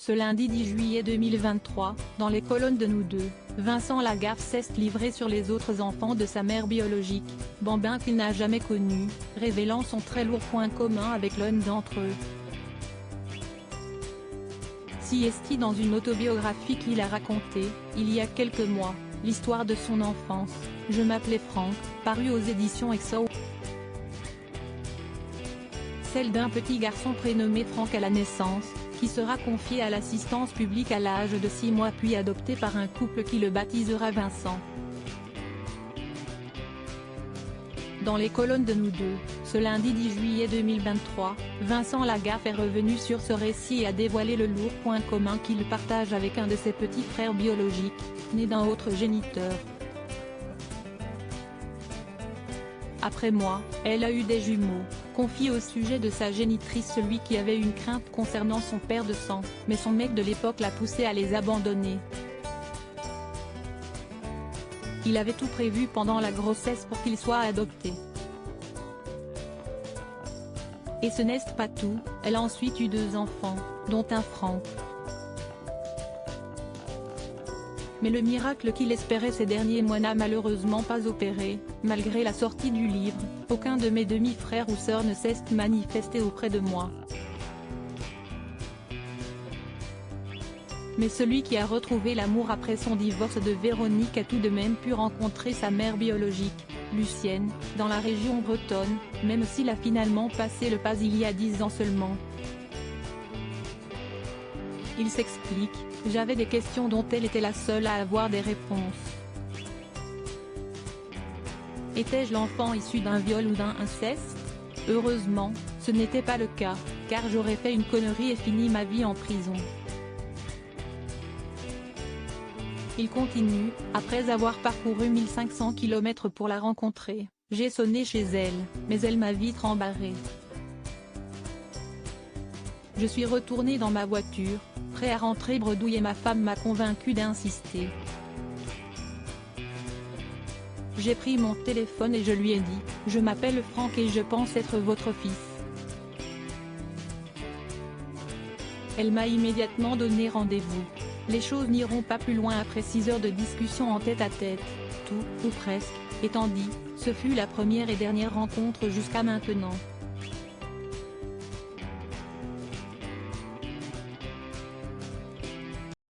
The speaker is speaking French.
Ce lundi 10 juillet 2023, dans les colonnes de Nous Deux, Vincent Lagaffe s'est livré sur les autres enfants de sa mère biologique, bambins qu'il n'a jamais connus, révélant son très lourd point commun avec l'un d'entre eux. Si dans une autobiographie qu'il a racontée, il y a quelques mois, l'histoire de son enfance, Je m'appelais Franck, parue aux éditions EXO. Celle d'un petit garçon prénommé Franck à la naissance, qui sera confié à l'assistance publique à l'âge de 6 mois puis adopté par un couple qui le baptisera Vincent. Dans les colonnes de Nous Deux, ce lundi 10 juillet 2023, Vincent Lagaffe est revenu sur ce récit et a dévoilé le lourd point commun qu'il partage avec un de ses petits frères biologiques, né d'un autre géniteur. Après moi, elle a eu des jumeaux, confie au sujet de sa génitrice celui qui avait une crainte concernant son père de sang, mais son mec de l'époque l'a poussé à les abandonner. Il avait tout prévu pendant la grossesse pour qu'il soit adopté. Et ce n'est pas tout, elle a ensuite eu 2 enfants, dont un Franck. Mais le miracle qu'il espérait ces derniers mois n'a malheureusement pas opéré, malgré la sortie du livre, aucun de mes demi-frères ou sœurs ne s'est manifesté auprès de moi. Mais celui qui a retrouvé l'amour après son divorce de Véronique a tout de même pu rencontrer sa mère biologique, Lucienne, dans la région bretonne, même s'il a finalement passé le pas il y a 10 ans seulement. Il s'explique, j'avais des questions dont elle était la seule à avoir des réponses. Étais-je l'enfant issu d'un viol ou d'un inceste? Heureusement, ce n'était pas le cas, car j'aurais fait une connerie et fini ma vie en prison. Il continue, après avoir parcouru 1500 km pour la rencontrer, j'ai sonné chez elle, mais elle m'a vite rembarré. Je suis retourné dans ma voiture, prêt à rentrer bredouille et ma femme m'a convaincu d'insister. J'ai pris mon téléphone et je lui ai dit, je m'appelle Franck et je pense être votre fils. Elle m'a immédiatement donné rendez-vous. Les choses n'iront pas plus loin après 6 heures de discussion en tête-à-tête, tout, ou presque, étant dit, ce fut la première et dernière rencontre jusqu'à maintenant.